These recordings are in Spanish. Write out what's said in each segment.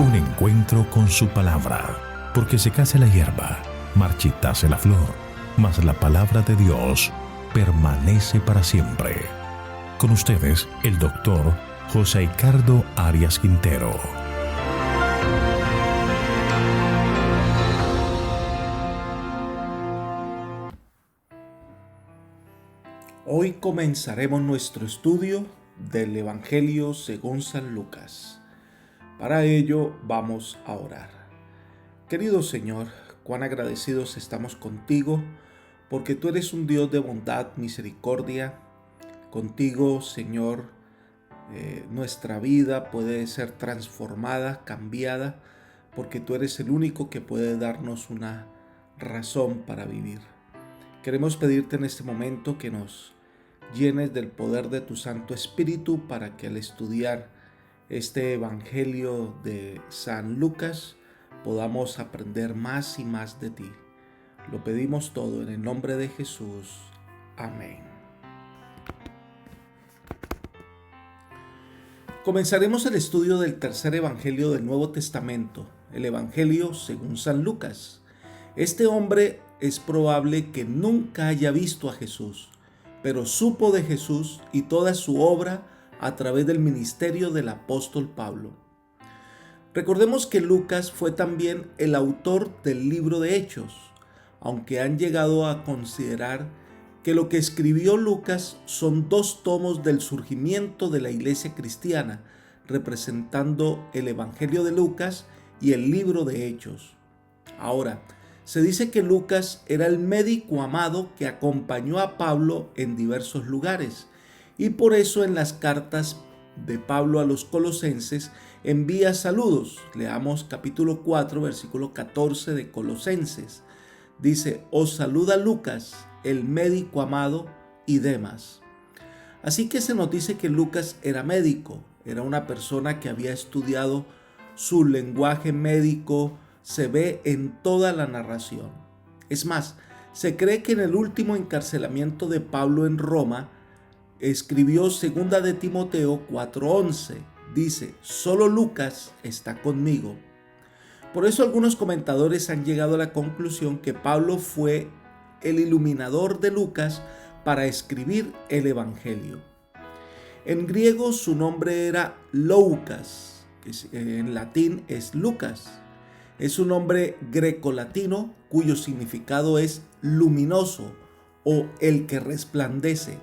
Un encuentro con su palabra, porque secase la hierba, marchitase la flor, mas la palabra de Dios permanece para siempre. Con ustedes, el doctor José Ricardo Arias Quintero. Hoy comenzaremos nuestro estudio del Evangelio según San Lucas. Para ello vamos a orar. Querido Señor, cuán agradecidos estamos contigo, porque tú eres un Dios de bondad, misericordia. Contigo, Señor, nuestra vida puede ser transformada, cambiada, porque tú eres el único que puede darnos una razón para vivir. Queremos pedirte en este momento que nos llenes del poder de tu Santo Espíritu para que al estudiar este Evangelio de San Lucas podamos aprender más y más de ti. Lo pedimos todo en el nombre de Jesús. Amén. Comenzaremos el estudio del tercer Evangelio del Nuevo Testamento, el Evangelio según San Lucas. Este hombre es probable que nunca haya visto a Jesús, pero supo de Jesús y toda su obra a través del ministerio del apóstol Pablo. Recordemos que Lucas fue también el autor del libro de Hechos, aunque han llegado a considerar que lo que escribió Lucas son dos tomos del surgimiento de la iglesia cristiana, representando el Evangelio de Lucas y el libro de Hechos. Ahora, se dice que Lucas era el médico amado que acompañó a Pablo en diversos lugares, y por eso en las cartas de Pablo a los colosenses envía saludos. Leamos capítulo 4, versículo 14 de Colosenses. Dice: os saluda Lucas, el médico amado, y Demas. Así que se nos dice que Lucas era médico, era una persona que había estudiado su lenguaje médico. Se ve en toda la narración. Es más, se cree que en el último encarcelamiento de Pablo en Roma, escribió 2 de Timoteo 4:11. Dice: solo Lucas está conmigo. Por eso algunos comentadores han llegado a la conclusión que Pablo fue el iluminador de Lucas para escribir el Evangelio. En griego su nombre era Loukas, que en latín es Lucas. Es un nombre grecolatino cuyo significado es luminoso o el que resplandece.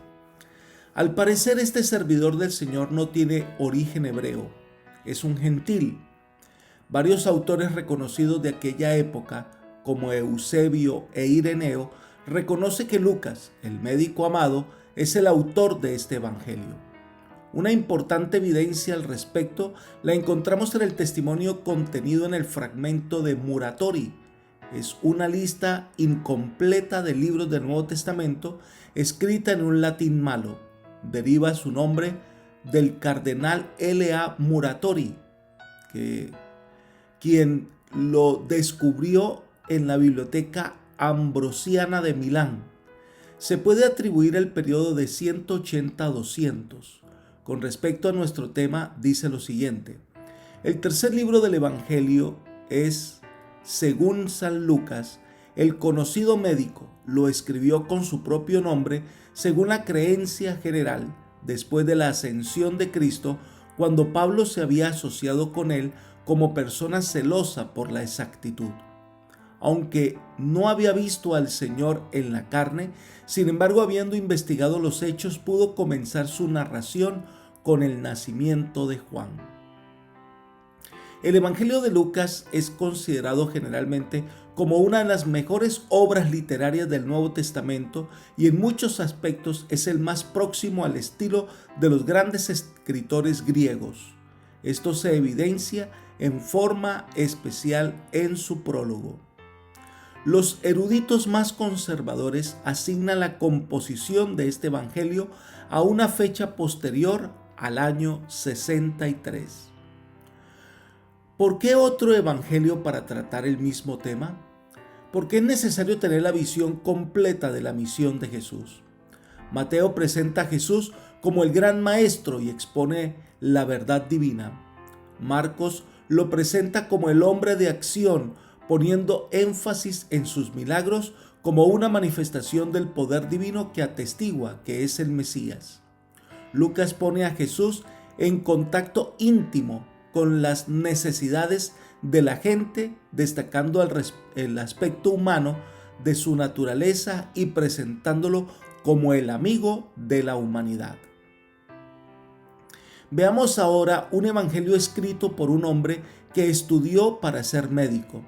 Al parecer, este servidor del Señor no tiene origen hebreo, es un gentil. Varios autores reconocidos de aquella época, como Eusebio e Ireneo, reconoce que Lucas, el médico amado, es el autor de este evangelio. Una importante evidencia al respecto la encontramos en el testimonio contenido en el fragmento de Muratori. Es una lista incompleta de libros del Nuevo Testamento escrita en un latín malo. Deriva su nombre del cardenal L.A. Muratori, quien lo descubrió en la Biblioteca Ambrosiana de Milán. Se puede atribuir el periodo de 180 a 200. Con respecto a nuestro tema, dice lo siguiente: el tercer libro del Evangelio es, según San Lucas, el conocido médico lo escribió con su propio nombre, según la creencia general, después de la ascensión de Cristo, cuando Pablo se había asociado con él como persona celosa por la exactitud. Aunque no había visto al Señor en la carne, sin embargo, habiendo investigado los hechos, pudo comenzar su narración con el nacimiento de Juan. El Evangelio de Lucas es considerado generalmente como una de las mejores obras literarias del Nuevo Testamento y en muchos aspectos es el más próximo al estilo de los grandes escritores griegos. Esto se evidencia en forma especial en su prólogo. Los eruditos más conservadores asignan la composición de este evangelio a una fecha posterior al año 63. ¿Por qué otro evangelio para tratar el mismo tema? Porque es necesario tener la visión completa de la misión de Jesús. Mateo presenta a Jesús como el gran maestro y expone la verdad divina. Marcos lo presenta como el hombre de acción, poniendo énfasis en sus milagros como una manifestación del poder divino que atestigua que es el Mesías. Lucas pone a Jesús en contacto íntimo con las necesidades de la gente, destacando el aspecto humano de su naturaleza y presentándolo como el amigo de la humanidad. Veamos ahora un evangelio escrito por un hombre que estudió para ser médico,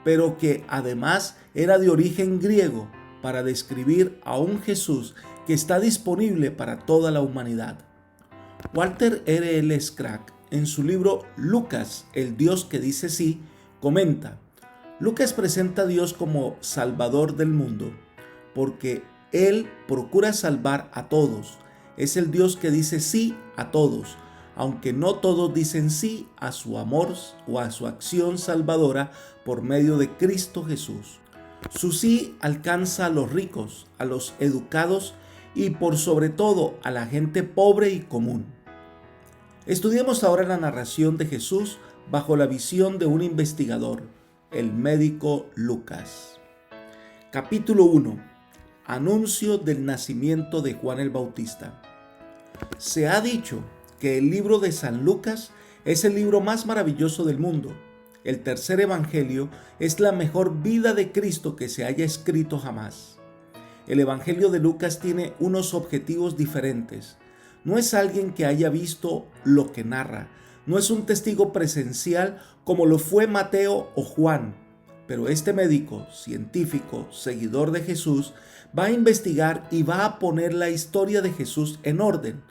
pero que además era de origen griego, para describir a un Jesús que está disponible para toda la humanidad. Walter R. L. Scragg, en su libro Lucas, el Dios que dice sí, comenta: Lucas presenta a Dios como Salvador del mundo, porque Él procura salvar a todos. Es el Dios que dice sí a todos, aunque no todos dicen sí a su amor o a su acción salvadora por medio de Cristo Jesús. Su sí alcanza a los ricos, a los educados y por sobre todo a la gente pobre y común. Estudiemos ahora la narración de Jesús bajo la visión de un investigador, el médico Lucas. Capítulo 1. Anuncio del nacimiento de Juan el Bautista. Se ha dicho que el libro de San Lucas es el libro más maravilloso del mundo. El tercer evangelio es la mejor vida de Cristo que se haya escrito jamás. El evangelio de Lucas tiene unos objetivos diferentes. No es alguien que haya visto lo que narra, no es un testigo presencial como lo fue Mateo o Juan, pero este médico, científico, seguidor de Jesús, va a investigar y va a poner la historia de Jesús en orden.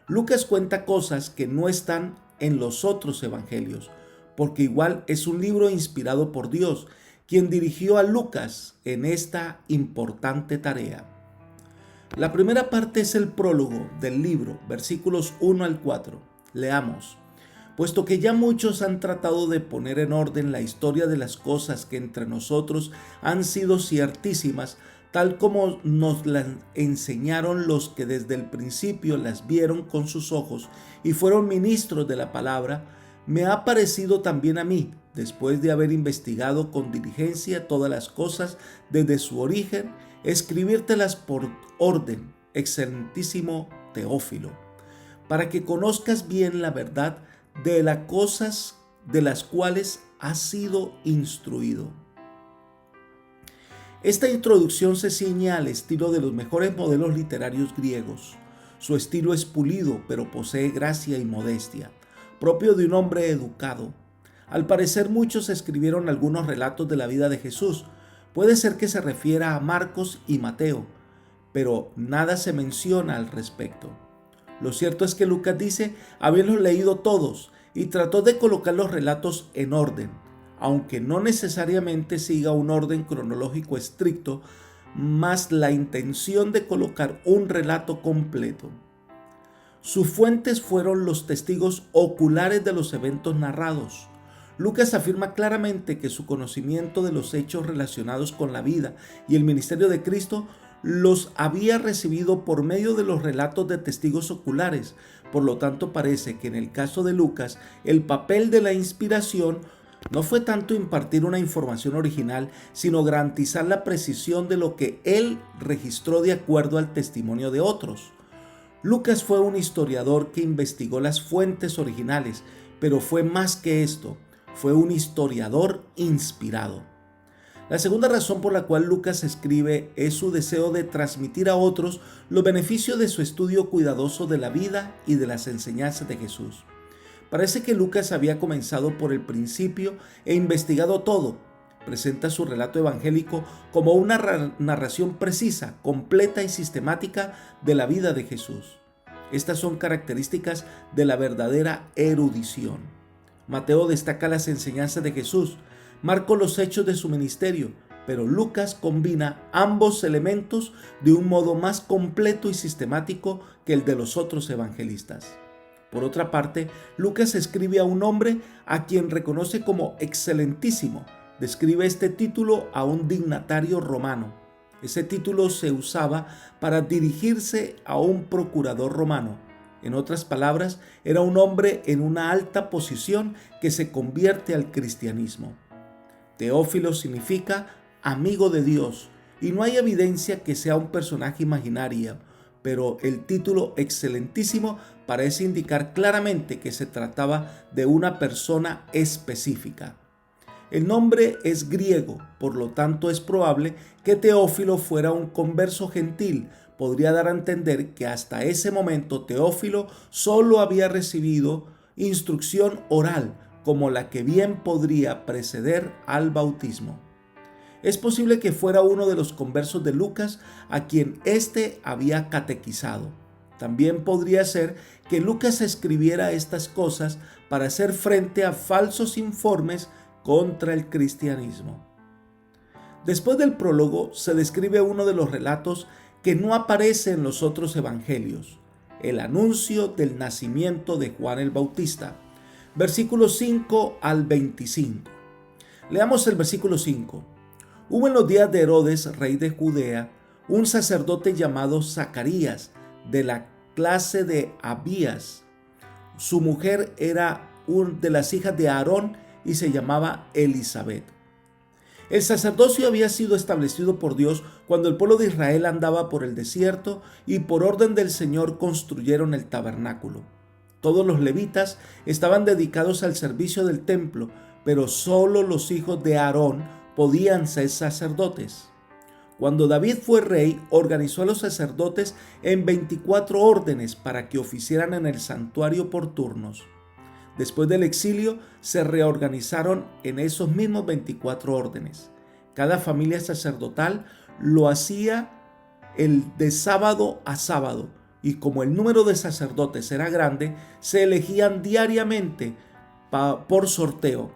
Lucas cuenta cosas que no están en los otros evangelios, porque igual es un libro inspirado por Dios, quien dirigió a Lucas en esta importante tarea. La primera parte es el prólogo del libro, versículos 1 al 4. Leamos: puesto que ya muchos han tratado de poner en orden la historia de las cosas que entre nosotros han sido ciertísimas, tal como nos las enseñaron los que desde el principio las vieron con sus ojos y fueron ministros de la palabra, me ha parecido también a mí, después de haber investigado con diligencia todas las cosas desde su origen, escribírtelas por orden, excelentísimo Teófilo, para que conozcas bien la verdad de las cosas de las cuales has sido instruido. Esta introducción se ciñe al estilo de los mejores modelos literarios griegos. Su estilo es pulido, pero posee gracia y modestia, propio de un hombre educado. Al parecer muchos escribieron algunos relatos de la vida de Jesús. Puede ser que se refiera a Marcos y Mateo, pero nada se menciona al respecto. Lo cierto es que Lucas dice haberlos leído todos y trató de colocar los relatos en orden, aunque no necesariamente siga un orden cronológico estricto, más la intención de colocar un relato completo. Sus fuentes fueron los testigos oculares de los eventos narrados. Lucas afirma claramente que su conocimiento de los hechos relacionados con la vida y el ministerio de Cristo los había recibido por medio de los relatos de testigos oculares. Por lo tanto, parece que en el caso de Lucas, el papel de la inspiración no fue tanto impartir una información original, sino garantizar la precisión de lo que él registró de acuerdo al testimonio de otros. Lucas fue un historiador que investigó las fuentes originales, pero fue más que esto, fue un historiador inspirado. La segunda razón por la cual Lucas escribe es su deseo de transmitir a otros los beneficios de su estudio cuidadoso de la vida y de las enseñanzas de Jesús. Parece que Lucas había comenzado por el principio e investigado todo. Presenta su relato evangélico como una narración precisa, completa y sistemática de la vida de Jesús. Estas son características de la verdadera erudición. Mateo destaca las enseñanzas de Jesús, Marcos los hechos de su ministerio, pero Lucas combina ambos elementos de un modo más completo y sistemático que el de los otros evangelistas. Por otra parte, Lucas escribe a un hombre a quien reconoce como excelentísimo. Describe este título a un dignatario romano. Ese título se usaba para dirigirse a un procurador romano. En otras palabras, era un hombre en una alta posición que se convierte al cristianismo. Teófilo significa amigo de Dios, y no hay evidencia que sea un personaje imaginario, pero el título excelentísimo parece indicar claramente que se trataba de una persona específica. El nombre es griego, por lo tanto es probable que Teófilo fuera un converso gentil. Podría dar a entender que hasta ese momento Teófilo solo había recibido instrucción oral, como la que bien podría preceder al bautismo. Es posible que fuera uno de los conversos de Lucas a quien éste había catequizado. También podría ser que Lucas escribiera estas cosas para hacer frente a falsos informes contra el cristianismo. Después del prólogo se describe uno de los relatos que no aparece en los otros evangelios, el anuncio del nacimiento de Juan el Bautista, versículos 5 al 25. Leamos el versículo 5. Hubo en los días de Herodes, rey de Judea, un sacerdote llamado Zacarías, de la clase de Abías. Su mujer era una de las hijas de Aarón y se llamaba Elisabet. El sacerdocio había sido establecido por Dios cuando el pueblo de Israel andaba por el desierto y por orden del Señor construyeron el tabernáculo. Todos los levitas estaban dedicados al servicio del templo, pero solo los hijos de Aarón podían ser sacerdotes. Cuando David fue rey, organizó a los sacerdotes en 24 órdenes para que oficiaran en el santuario por turnos. Después del exilio, se reorganizaron en esos mismos 24 órdenes. Cada familia sacerdotal lo hacía de sábado a sábado, y como el número de sacerdotes era grande, se elegían diariamente por sorteo.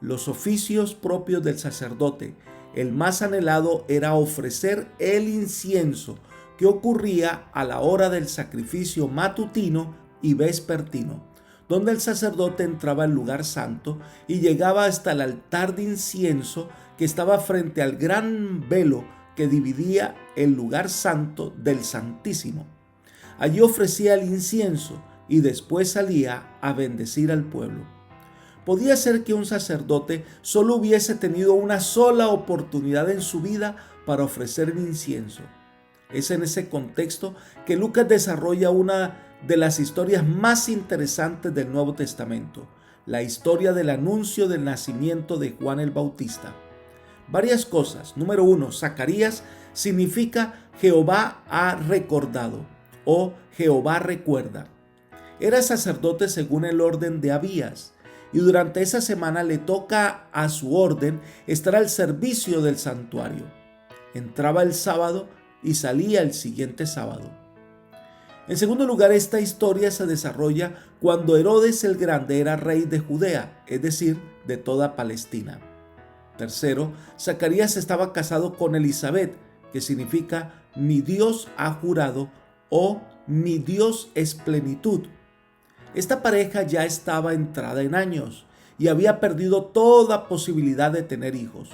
Los oficios propios del sacerdote, el más anhelado era ofrecer el incienso, que ocurría a la hora del sacrificio matutino y vespertino, donde el sacerdote entraba al lugar santo y llegaba hasta el altar de incienso que estaba frente al gran velo que dividía el lugar santo del Santísimo. Allí ofrecía el incienso y después salía a bendecir al pueblo. Podía ser que un sacerdote solo hubiese tenido una sola oportunidad en su vida para ofrecer el incienso. Es en ese contexto que Lucas desarrolla una de las historias más interesantes del Nuevo Testamento, la historia del anuncio del nacimiento de Juan el Bautista. Varias cosas. Número 1, Zacarías significa Jehová ha recordado o Jehová recuerda. Era sacerdote según el orden de Abías, y durante esa semana le toca a su orden estar al servicio del santuario. Entraba el sábado y salía el siguiente sábado. En segundo lugar, esta historia se desarrolla cuando Herodes el Grande era rey de Judea, es decir, de toda Palestina. Tercero, Zacarías estaba casado con Elisabet, que significa mi Dios ha jurado o mi Dios es plenitud. Esta pareja ya estaba entrada en años y había perdido toda posibilidad de tener hijos.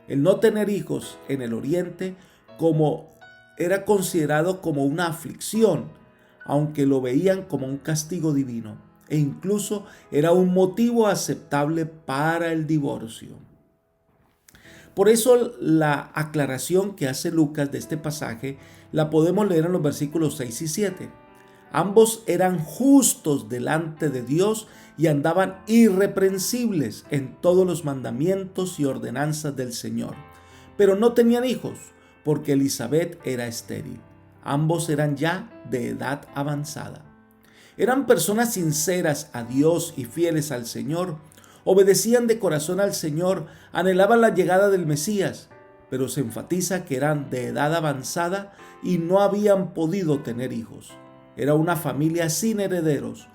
El no tener hijos en el Oriente era considerado como una aflicción, aunque lo veían como un castigo divino, e incluso era un motivo aceptable para el divorcio. Por eso la aclaración que hace Lucas de este pasaje la podemos leer en los versículos 6 y 7. Ambos eran justos delante de Dios y andaban irreprensibles en todos los mandamientos y ordenanzas del Señor. Pero no tenían hijos, porque Elisabet era estéril. Ambos eran ya de edad avanzada. Eran personas sinceras a Dios y fieles al Señor. Obedecían de corazón al Señor, anhelaban la llegada del Mesías, pero se enfatiza que eran de edad avanzada y no habían podido tener hijos. Era una familia sin herederos.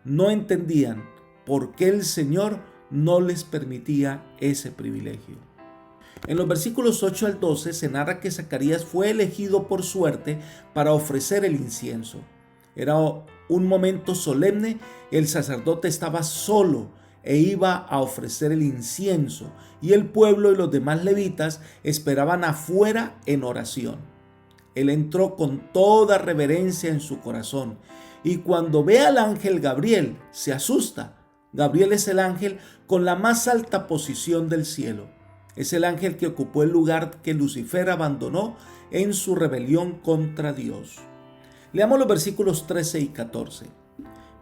No entendían por qué el Señor no les permitía ese privilegio. En los versículos 8 al 12 se narra que Zacarías fue elegido por suerte para ofrecer el incienso. Era un momento solemne, el sacerdote estaba solo e iba a ofrecer el incienso, y el pueblo y los demás levitas esperaban afuera en oración. Él entró con toda reverencia en su corazón y cuando ve al ángel Gabriel se asusta. Gabriel es el ángel con la más alta posición del cielo. Es el ángel que ocupó el lugar que Lucifer abandonó en su rebelión contra Dios. Leamos los versículos 13 y 14.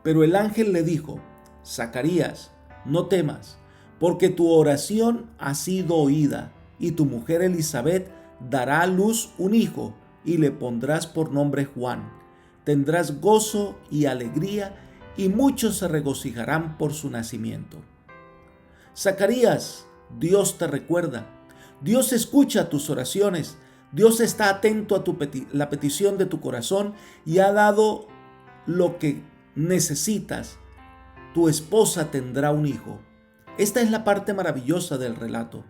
Pero el ángel le dijo: Zacarías, no temas, porque tu oración ha sido oída, y tu mujer Elizabeth dará a luz un hijo, y le pondrás por nombre Juan. Tendrás gozo y alegría, y muchos se regocijarán por su nacimiento. Zacarías, Dios te recuerda. Dios escucha tus oraciones. Dios está atento a la petición de tu corazón y ha dado lo que necesitas. Tu esposa tendrá un hijo. Esta es la parte maravillosa del relato.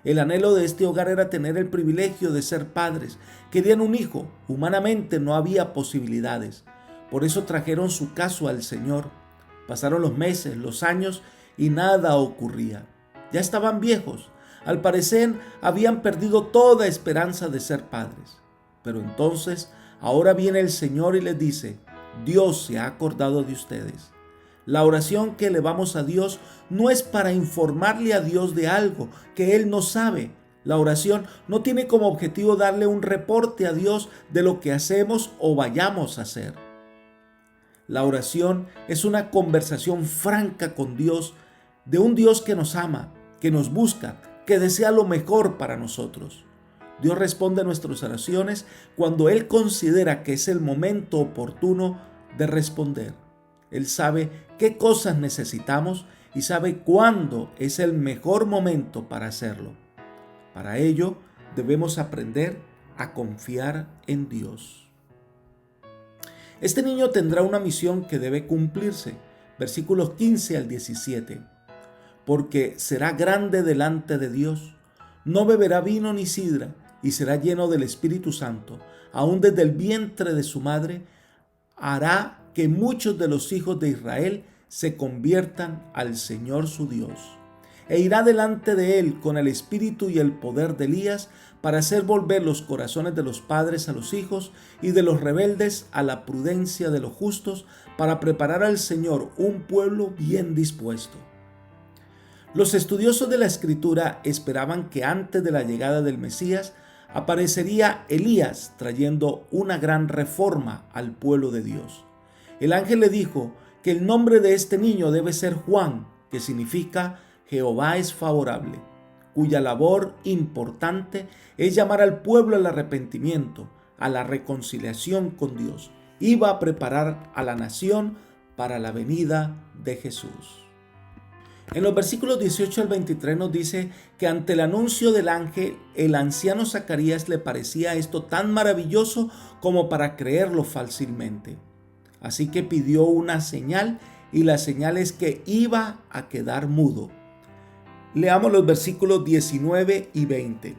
El anhelo de este hogar era tener el privilegio de ser padres. Querían un hijo. Humanamente no había posibilidades. Por eso trajeron su caso al Señor. Pasaron los meses, los años y nada ocurría. Ya estaban viejos. Al parecer habían perdido toda esperanza de ser padres. Pero entonces, ahora viene el Señor y les dice: Dios se ha acordado de ustedes. La oración que elevamos a Dios no es para informarle a Dios de algo que Él no sabe. La oración no tiene como objetivo darle un reporte a Dios de lo que hacemos o vayamos a hacer. La oración es una conversación franca con Dios, de un Dios que nos ama, que nos busca, que desea lo mejor para nosotros. Dios responde a nuestras oraciones cuando Él considera que es el momento oportuno de responder. Él sabe qué cosas necesitamos y sabe cuándo es el mejor momento para hacerlo. Para ello, debemos aprender a confiar en Dios. Este niño tendrá una misión que debe cumplirse. Versículos 15 al 17. Porque será grande delante de Dios. No beberá vino ni sidra, y será lleno del Espíritu Santo. Aún desde el vientre de su madre hará que muchos de los hijos de Israel se conviertan al Señor su Dios. E irá delante de él con el espíritu y el poder de Elías para hacer volver los corazones de los padres a los hijos y de los rebeldes a la prudencia de los justos, para preparar al Señor un pueblo bien dispuesto. Los estudiosos de la Escritura esperaban que antes de la llegada del Mesías aparecería Elías trayendo una gran reforma al pueblo de Dios. El ángel le dijo que el nombre de este niño debe ser Juan, que significa Jehová es favorable, cuya labor importante es llamar al pueblo al arrepentimiento, a la reconciliación con Dios. Iba a preparar a la nación para la venida de Jesús. En los versículos 18 al 23 nos dice que ante el anuncio del ángel, el anciano Zacarías le parecía esto tan maravilloso como para creerlo fácilmente. Así que pidió una señal, y la señal es que iba a quedar mudo. Leamos los versículos 19 y 20.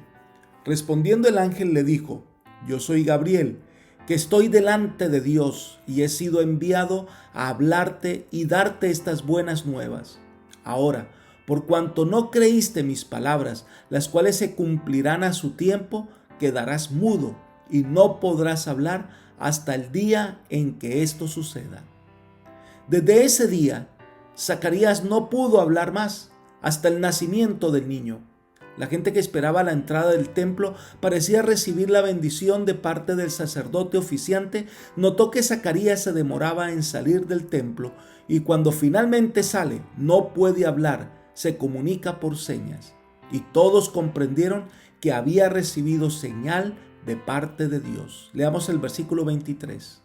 Respondiendo el ángel le dijo: Yo soy Gabriel, que estoy delante de Dios, y he sido enviado a hablarte y darte estas buenas nuevas. Ahora, por cuanto no creíste mis palabras, las cuales se cumplirán a su tiempo, quedarás mudo y no podrás hablar hasta el día en que esto suceda. Desde ese día, Zacarías no pudo hablar más hasta el nacimiento del niño. La gente que esperaba la entrada del templo parecía recibir la bendición de parte del sacerdote oficiante. Notó que Zacarías se demoraba en salir del templo, y cuando finalmente sale no puede hablar, se comunica por señas. Y todos comprendieron que había recibido señal de parte de Dios. Leamos el versículo 23.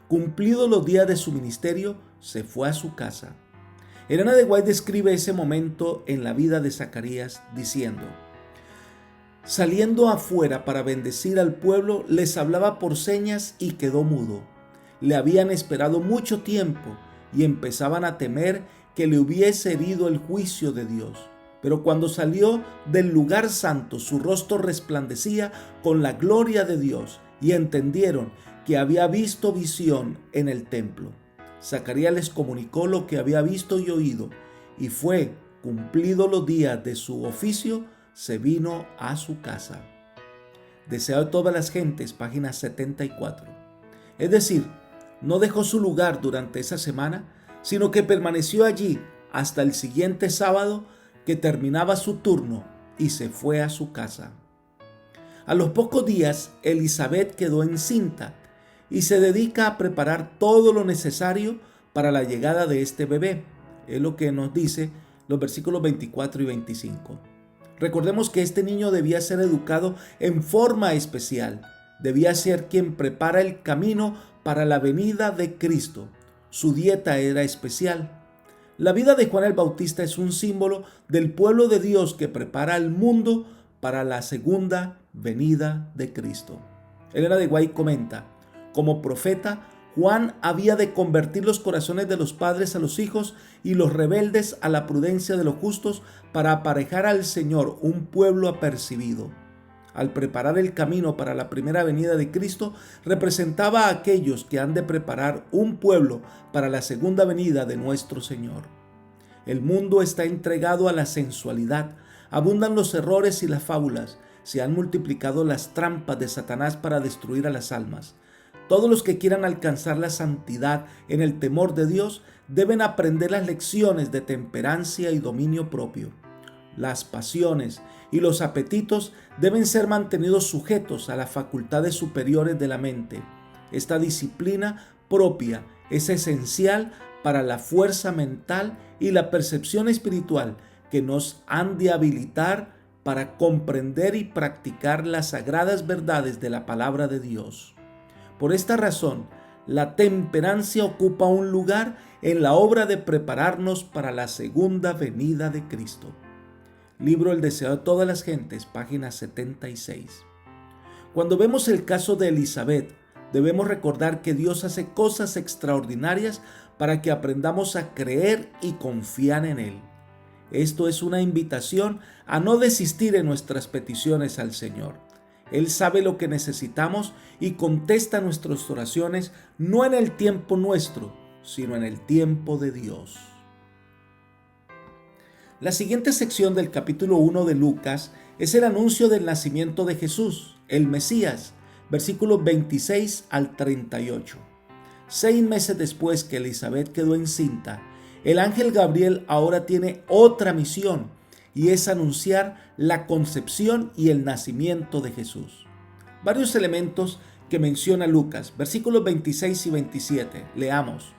Cumplidos los días de su ministerio, se fue a su casa. Elena de White describe ese momento en la vida de Zacarías diciendo: saliendo afuera para bendecir al pueblo, les hablaba por señas y quedó mudo. Le habían esperado mucho tiempo y empezaban a temer que le hubiese herido el juicio de Dios. Pero cuando salió del lugar santo, su rostro resplandecía con la gloria de Dios, y entendieron que había visto visión en el templo. Zacarías les comunicó lo que había visto y oído, y fue, cumplidos los días de su oficio, se vino a su casa. Deseo de todas las gentes, página 74. Es decir, no dejó su lugar durante esa semana, sino que permaneció allí hasta el siguiente sábado que terminaba su turno y se fue a su casa. A los pocos días, Elizabeth quedó encinta y se dedica a preparar todo lo necesario para la llegada de este bebé. Es lo que nos dice los versículos 24 y 25. Recordemos que este niño debía ser educado en forma especial. Debía ser quien prepara el camino para la venida de Cristo. Su dieta era especial. La vida de Juan el Bautista es un símbolo del pueblo de Dios que prepara al mundo para la segunda venida de Cristo. Elena de White comenta: como profeta, Juan había de convertir los corazones de los padres a los hijos y los rebeldes a la prudencia de los justos para aparejar al Señor un pueblo apercibido. Al preparar el camino para la primera venida de Cristo, representaba a aquellos que han de preparar un pueblo para la segunda venida de nuestro Señor. El mundo está entregado a la sensualidad, abundan los errores y las fábulas, se han multiplicado las trampas de Satanás para destruir a las almas. Todos los que quieran alcanzar la santidad en el temor de Dios deben aprender las lecciones de temperancia y dominio propio. Las pasiones y los apetitos deben ser mantenidos sujetos a las facultades superiores de la mente. Esta disciplina propia es esencial para la fuerza mental y la percepción espiritual que nos han de habilitar para comprender y practicar las sagradas verdades de la palabra de Dios. Por esta razón, la temperancia ocupa un lugar en la obra de prepararnos para la segunda venida de Cristo. Libro El deseo de todas las gentes, página 76. Cuando vemos el caso de Elizabeth, debemos recordar que Dios hace cosas extraordinarias para que aprendamos a creer y confiar en Él. Esto es una invitación a no desistir en nuestras peticiones al Señor. Él sabe lo que necesitamos y contesta nuestras oraciones no en el tiempo nuestro, sino en el tiempo de Dios. La siguiente sección del capítulo 1 de Lucas es el anuncio del nacimiento de Jesús, el Mesías, versículos 26 al 38. 6 meses después que Elizabeth quedó encinta, el ángel Gabriel ahora tiene otra misión y es anunciar la concepción y el nacimiento de Jesús. Varios elementos que menciona Lucas, versículos 26 y 27. Leamos.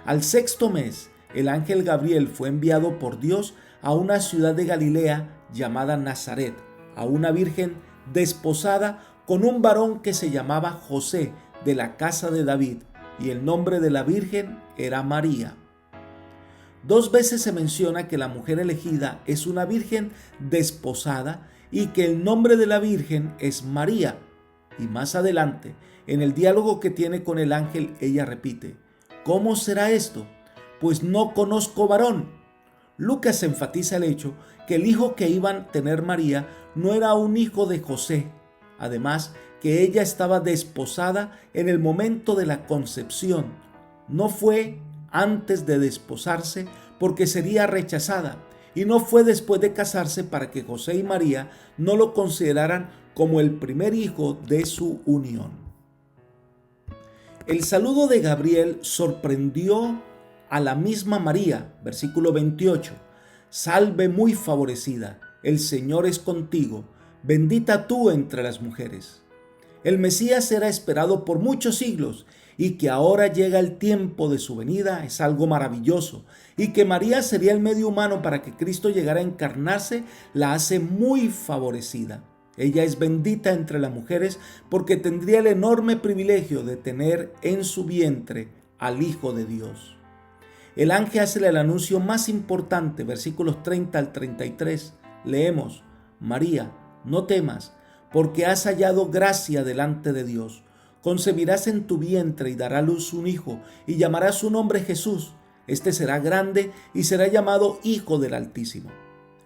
Al sexto mes, el ángel Gabriel fue enviado por Dios a una ciudad de Galilea llamada Nazaret, a una virgen desposada con un varón que se llamaba José, de la casa de David, y el nombre de la virgen era María. 2 veces se menciona que la mujer elegida es una virgen desposada y que el nombre de la virgen es María. Y más adelante, en el diálogo que tiene con el ángel, ella repite: ¿cómo será esto? Pues no conozco varón. Lucas enfatiza el hecho que el hijo que iba a tener María no era un hijo de José. Además, que ella estaba desposada en el momento de la concepción. No fue antes de desposarse porque sería rechazada, y no fue después de casarse para que José y María no lo consideraran como el primer hijo de su unión. El saludo de Gabriel sorprendió a la misma María, versículo 28. Salve muy favorecida, el Señor es contigo, bendita tú entre las mujeres. El Mesías era esperado por muchos siglos y que ahora llega el tiempo de su venida es algo maravilloso, y que María sería el medio humano para que Cristo llegara a encarnarse la hace muy favorecida. Ella es bendita entre las mujeres porque tendría el enorme privilegio de tener en su vientre al Hijo de Dios. El ángel hace el anuncio más importante, versículos 30 al 33. Leemos: María, no temas, porque has hallado gracia delante de Dios. Concebirás en tu vientre y dará a luz un hijo, y llamarás su nombre Jesús. Este será grande y será llamado Hijo del Altísimo.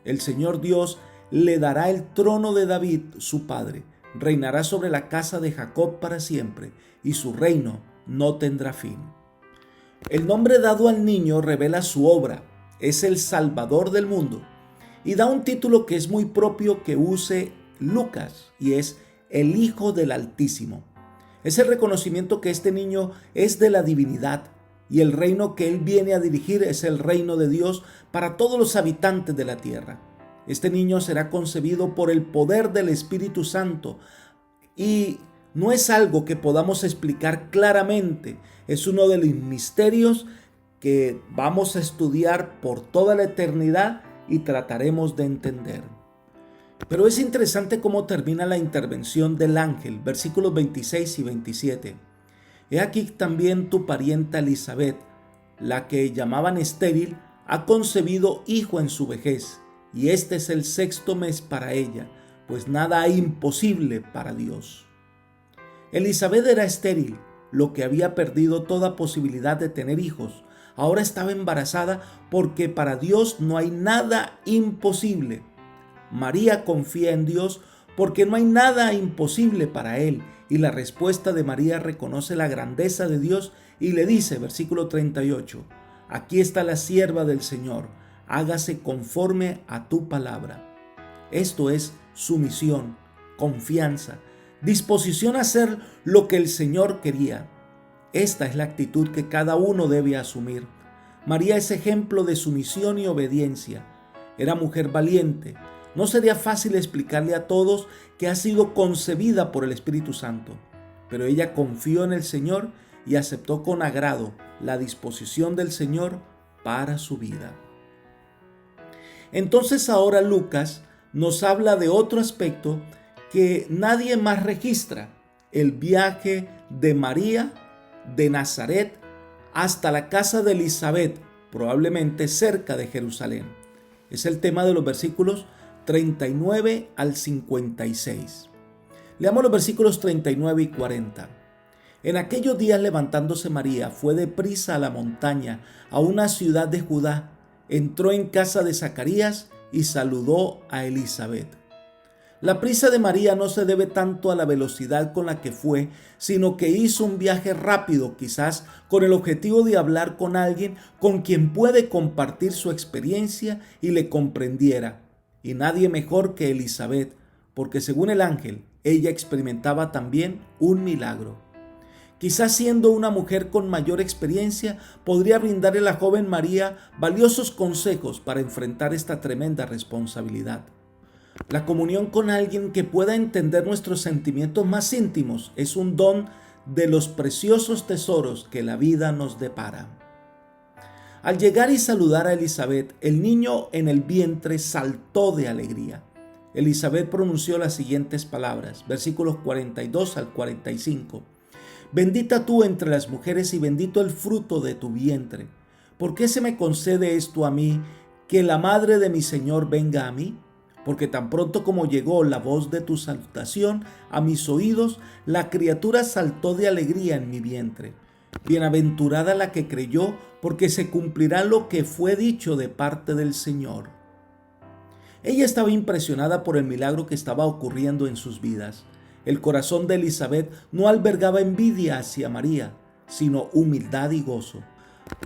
El Señor Dios le dará el trono de David, su padre. Reinará sobre la casa de Jacob para siempre, y su reino no tendrá fin. El nombre dado al niño revela su obra. Es el Salvador del mundo. Y da un título que es muy propio que use Lucas, y es el Hijo del Altísimo. Es el reconocimiento que este niño es de la divinidad y el reino que él viene a dirigir es el reino de Dios para todos los habitantes de la tierra. Este niño será concebido por el poder del Espíritu Santo y no es algo que podamos explicar claramente. Es uno de los misterios que vamos a estudiar por toda la eternidad y trataremos de entender. Pero es interesante cómo termina la intervención del ángel, versículos 26 y 27. He aquí también tu parienta Elisabet, la que llamaban estéril, ha concebido hijo en su vejez, y este es el 6º mes para ella, pues nada hay imposible para Dios. Elisabet era estéril, lo que había perdido toda posibilidad de tener hijos. Ahora estaba embarazada porque para Dios no hay nada imposible. María confía en Dios porque no hay nada imposible para él. Y la respuesta de María reconoce la grandeza de Dios y le dice, versículo 38, aquí está la sierva del Señor, hágase conforme a tu palabra. Esto es sumisión, confianza, disposición a hacer lo que el Señor quería. Esta es la actitud que cada uno debe asumir. María es ejemplo de sumisión y obediencia. Era mujer valiente. No sería fácil explicarle a todos que ha sido concebida por el Espíritu Santo, pero ella confió en el Señor y aceptó con agrado la disposición del Señor para su vida. Entonces ahora Lucas nos habla de otro aspecto que nadie más registra: el viaje de María de Nazaret hasta la casa de Elisabet, probablemente cerca de Jerusalén. Es el tema de los versículos 39 al 56. Leamos los versículos 39 y 40. En aquellos días, levantándose María, fue deprisa a la montaña, a una ciudad de Judá, entró en casa de Zacarías y saludó a Elisabet. La prisa de María no se debe tanto a la velocidad con la que fue, sino que hizo un viaje rápido, quizás con el objetivo de hablar con alguien con quien puede compartir su experiencia y le comprendiera. Y nadie mejor que Elisabet, porque según el ángel, ella experimentaba también un milagro. Quizás siendo una mujer con mayor experiencia, podría brindarle a la joven María valiosos consejos para enfrentar esta tremenda responsabilidad. La comunión con alguien que pueda entender nuestros sentimientos más íntimos es un don de los preciosos tesoros que la vida nos depara. Al llegar y saludar a Elisabet, el niño en el vientre saltó de alegría. Elisabet pronunció las siguientes palabras, versículos 42 al 45. Bendita tú entre las mujeres y bendito el fruto de tu vientre. ¿Por qué se me concede esto a mí, que la madre de mi Señor venga a mí? Porque tan pronto como llegó la voz de tu salutación a mis oídos, la criatura saltó de alegría en mi vientre. Bienaventurada la que creyó, porque se cumplirá lo que fue dicho de parte del Señor. Ella estaba impresionada por el milagro que estaba ocurriendo en sus vidas. El corazón de Elisabet no albergaba envidia hacia María, sino humildad y gozo.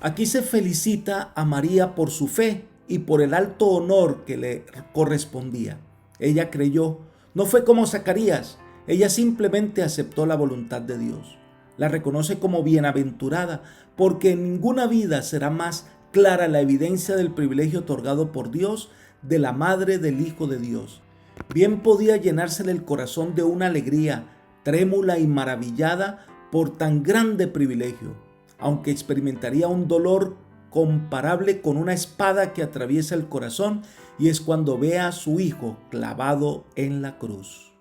Aquí se felicita a María por su fe y por el alto honor que le correspondía. Ella creyó, no fue como Zacarías, ella simplemente aceptó la voluntad de Dios. La reconoce como bienaventurada, porque en ninguna vida será más clara la evidencia del privilegio otorgado por Dios de la madre del Hijo de Dios. Bien podía llenársele el corazón de una alegría trémula y maravillada por tan grande privilegio, aunque experimentaría un dolor comparable con una espada que atraviesa el corazón, y es cuando ve a su hijo clavado en la cruz.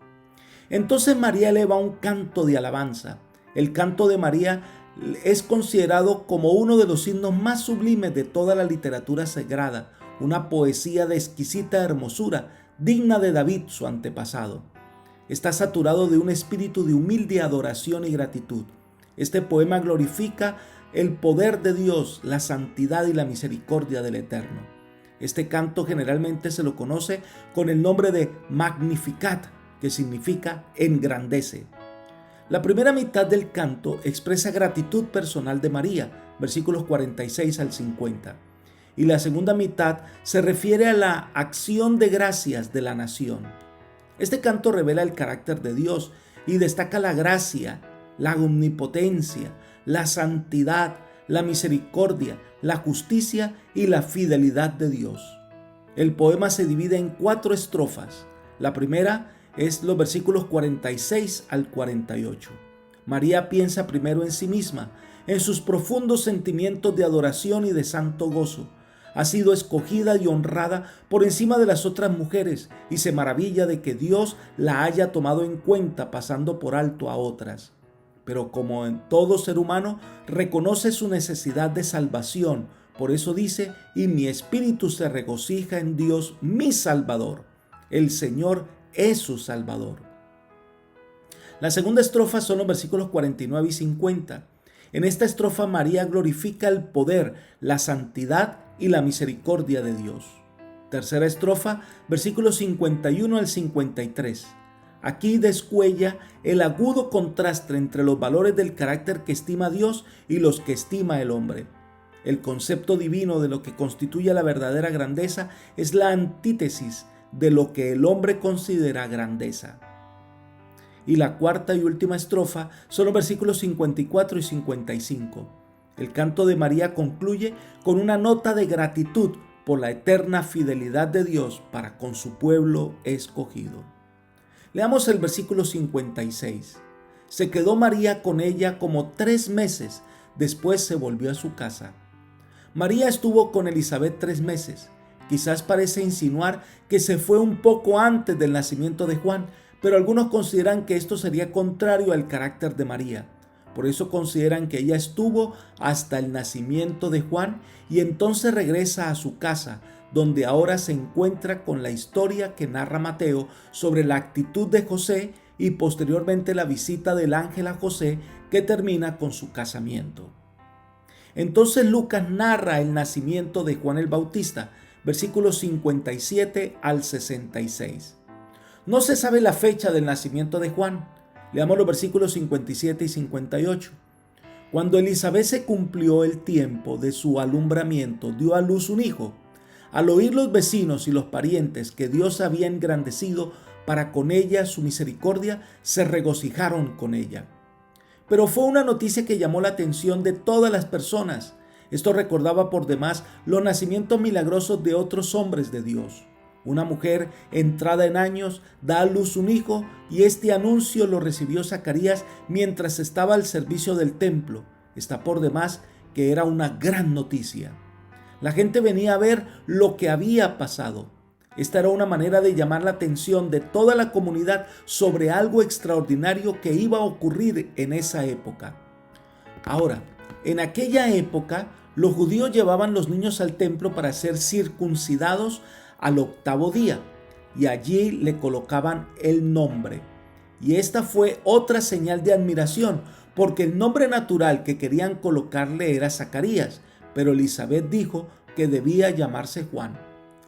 Entonces María eleva un canto de alabanza. El canto de María es considerado como uno de los himnos más sublimes de toda la literatura sagrada, una poesía de exquisita hermosura, digna de David, su antepasado. Está saturado de un espíritu de humilde adoración y gratitud. Este poema glorifica el poder de Dios, la santidad y la misericordia del Eterno. Este canto generalmente se lo conoce con el nombre de Magnificat, que significa engrandece. La primera mitad del canto expresa gratitud personal de María, versículos 46 al 50. Y la segunda mitad se refiere a la acción de gracias de la nación. Este canto revela el carácter de Dios y destaca la gracia, la omnipotencia, la santidad, la misericordia, la justicia y la fidelidad de Dios. El poema se divide en 4 estrofas. La primera es los versículos 46 al 48. María piensa primero en sí misma, en sus profundos sentimientos de adoración y de santo gozo. Ha sido escogida y honrada por encima de las otras mujeres y se maravilla de que Dios la haya tomado en cuenta pasando por alto a otras. Pero como en todo ser humano, reconoce su necesidad de salvación. Por eso dice, y mi espíritu se regocija en Dios mi Salvador. El Señor es su Salvador. La segunda estrofa son los versículos 49 y 50. En esta estrofa María glorifica el poder, la santidad y la misericordia de Dios. Tercera estrofa, versículos 51 al 53. Aquí descuella el agudo contraste entre los valores del carácter que estima Dios y los que estima el hombre. El concepto divino de lo que constituye la verdadera grandeza es la antítesis de lo que el hombre considera grandeza. Y la cuarta y última estrofa son los versículos 54 y 55. El canto de María concluye con una nota de gratitud por la eterna fidelidad de Dios para con su pueblo escogido. Leamos el versículo 56. Se quedó María con ella como 3 meses, después se volvió a su casa. María estuvo con Elizabeth 3 meses. Quizás parece insinuar que se fue un poco antes del nacimiento de Juan, pero algunos consideran que esto sería contrario al carácter de María. Por eso consideran que ella estuvo hasta el nacimiento de Juan y entonces regresa a su casa, donde ahora se encuentra con la historia que narra Mateo sobre la actitud de José y posteriormente la visita del ángel a José que termina con su casamiento. Entonces Lucas narra el nacimiento de Juan el Bautista, versículos 57 al 66. No se sabe la fecha del nacimiento de Juan. Leamos los versículos 57 y 58. Cuando Elizabeth se cumplió el tiempo de su alumbramiento, dio a luz un hijo. Al oír los vecinos y los parientes que Dios había engrandecido para con ella su misericordia, se regocijaron con ella. Pero fue una noticia que llamó la atención de todas las personas. Esto recordaba por demás los nacimientos milagrosos de otros hombres de Dios. Una mujer entrada en años da a luz un hijo y este anuncio lo recibió Zacarías mientras estaba al servicio del templo. Está por demás que era una gran noticia. La gente venía a ver lo que había pasado. Esta era una manera de llamar la atención de toda la comunidad sobre algo extraordinario que iba a ocurrir en esa época. Ahora, en aquella época, los judíos llevaban los niños al templo para ser circuncidados al 8º día y allí le colocaban el nombre. Y esta fue otra señal de admiración, porque el nombre natural que querían colocarle era Zacarías, pero Elizabeth dijo que debía llamarse Juan.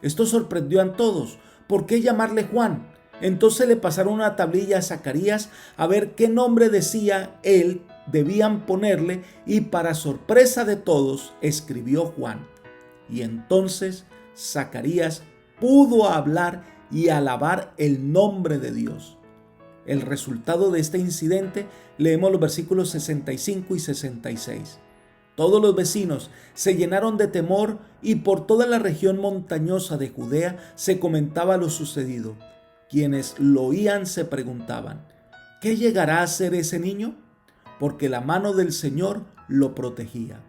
Esto sorprendió a todos. ¿Por qué llamarle Juan? Entonces le pasaron una tablilla a Zacarías a ver qué nombre decía él debían ponerle y para sorpresa de todos escribió Juan. Y entonces Zacarías pudo hablar y alabar el nombre de Dios. El resultado de este incidente leemos los versículos 65 y 66. Todos los vecinos se llenaron de temor y por toda la región montañosa de Judea se comentaba lo sucedido. Quienes lo oían se preguntaban, ¿qué llegará a ser ese niño? Porque la mano del Señor lo protegía.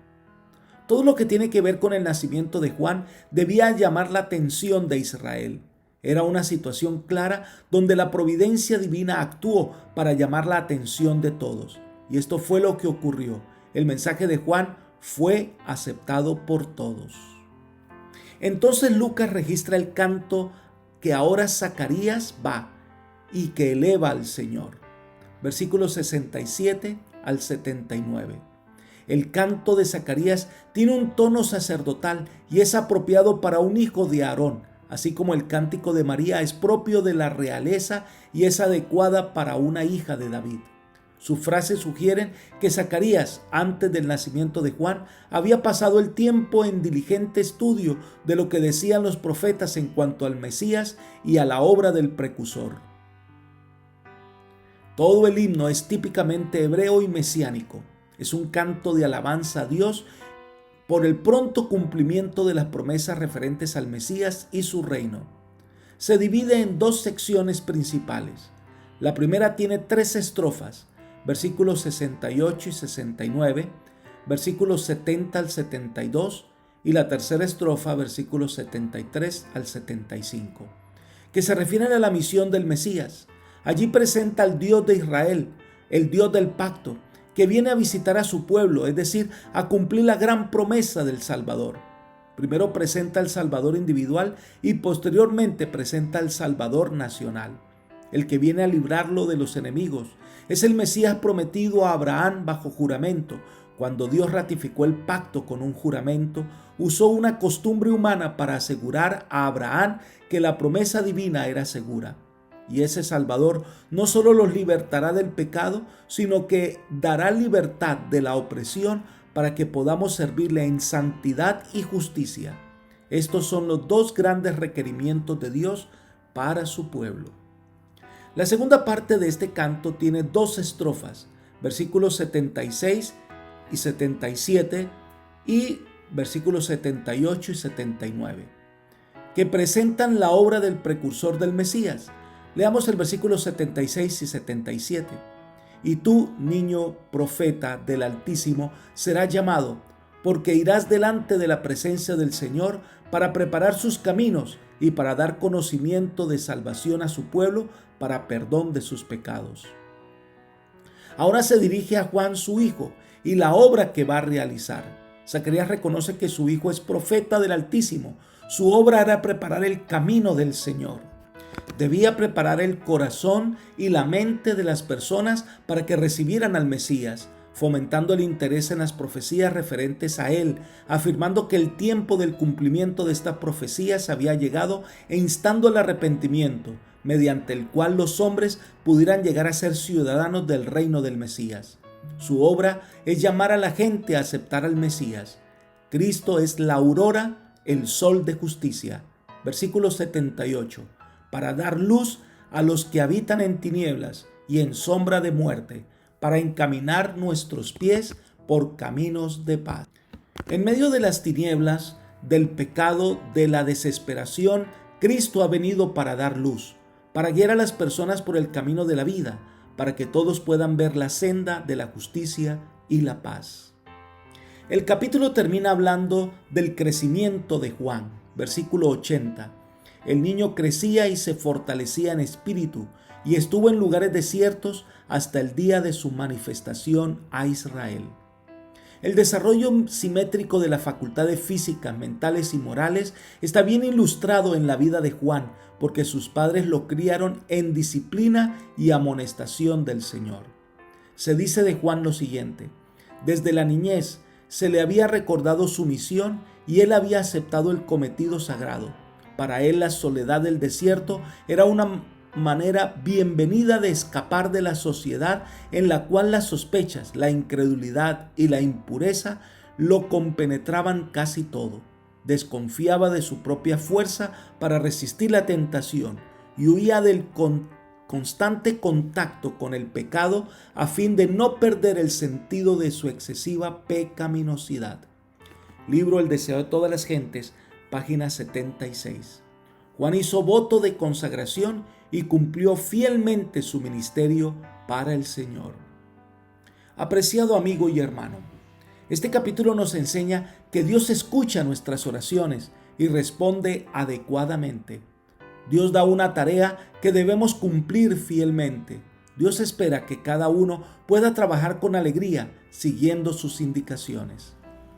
Todo lo que tiene que ver con el nacimiento de Juan debía llamar la atención de Israel. Era una situación clara donde la providencia divina actuó para llamar la atención de todos. Y esto fue lo que ocurrió. El mensaje de Juan fue aceptado por todos. Entonces Lucas registra el canto que ahora Zacarías va y que eleva al Señor. Versículos 67 al 79. El canto de Zacarías tiene un tono sacerdotal y es apropiado para un hijo de Aarón, así como el cántico de María es propio de la realeza y es adecuada para una hija de David. Sus frases sugieren que Zacarías, antes del nacimiento de Juan, había pasado el tiempo en diligente estudio de lo que decían los profetas en cuanto al Mesías y a la obra del precursor. Todo el himno es típicamente hebreo y mesiánico. Es un canto de alabanza a Dios por el pronto cumplimiento de las promesas referentes al Mesías y su reino. Se divide en dos secciones principales. La primera tiene 3 estrofas, versículos 68 y 69, versículos 70 al 72, y la tercera estrofa, versículos 73 al 75, que se refieren a la misión del Mesías. Allí presenta al Dios de Israel, el Dios del pacto, que viene a visitar a su pueblo, es decir, a cumplir la gran promesa del Salvador. Primero presenta al Salvador individual y posteriormente presenta al Salvador nacional, el que viene a librarlo de los enemigos. Es el Mesías prometido a Abraham bajo juramento. Cuando Dios ratificó el pacto con un juramento, usó una costumbre humana para asegurar a Abraham que la promesa divina era segura. Y ese Salvador no solo los libertará del pecado, sino que dará libertad de la opresión para que podamos servirle en santidad y justicia. Estos son los 2 grandes requerimientos de Dios para su pueblo. La segunda parte de este canto tiene 2 estrofas, versículos 76 y 77 y versículos 78 y 79, que presentan la obra del precursor del Mesías. Leamos el versículo 76 y 77. Y tú, niño profeta del Altísimo, serás llamado, porque irás delante de la presencia del Señor para preparar sus caminos y para dar conocimiento de salvación a su pueblo para perdón de sus pecados. Ahora se dirige a Juan su hijo y la obra que va a realizar. Zacarías reconoce que su hijo es profeta del Altísimo. Su obra era preparar el camino del Señor. Debía preparar el corazón y la mente de las personas para que recibieran al Mesías, fomentando el interés en las profecías referentes a él, afirmando que el tiempo del cumplimiento de estas profecías había llegado e instando al arrepentimiento, mediante el cual los hombres pudieran llegar a ser ciudadanos del reino del Mesías. Su obra es llamar a la gente a aceptar al Mesías. Cristo es la aurora, el sol de justicia. Versículo 78. Para dar luz a los que habitan en tinieblas y en sombra de muerte, para encaminar nuestros pies por caminos de paz. En medio de las tinieblas, del pecado, de la desesperación, Cristo ha venido para dar luz, para guiar a las personas por el camino de la vida, para que todos puedan ver la senda de la justicia y la paz. El capítulo termina hablando del crecimiento de Juan, versículo 80. El niño crecía y se fortalecía en espíritu y estuvo en lugares desiertos hasta el día de su manifestación a Israel. El desarrollo simétrico de las facultades físicas, mentales y morales está bien ilustrado en la vida de Juan, porque sus padres lo criaron en disciplina y amonestación del Señor. Se dice de Juan lo siguiente: desde la niñez se le había recordado su misión y él había aceptado el cometido sagrado. Para él la soledad del desierto era una manera bienvenida de escapar de la sociedad en la cual las sospechas, la incredulidad y la impureza lo compenetraban casi todo. Desconfiaba de su propia fuerza para resistir la tentación y huía del constante contacto con el pecado a fin de no perder el sentido de su excesiva pecaminosidad. Libro El deseo de todas las gentes, página 76. Juan hizo voto de consagración y cumplió fielmente su ministerio para el Señor. Apreciado amigo y hermano, este capítulo nos enseña que Dios escucha nuestras oraciones y responde adecuadamente. Dios da una tarea que debemos cumplir fielmente. Dios espera que cada uno pueda trabajar con alegría siguiendo sus indicaciones.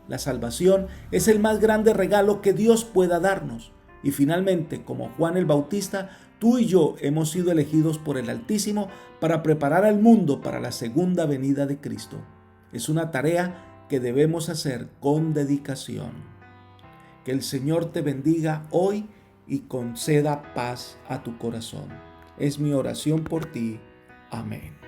La salvación es el más grande regalo que Dios pueda darnos. Y finalmente, como Juan el Bautista, tú y yo hemos sido elegidos por el Altísimo para preparar al mundo para la segunda venida de Cristo. Es una tarea que debemos hacer con dedicación. Que el Señor te bendiga hoy y conceda paz a tu corazón. Es mi oración por ti. Amén.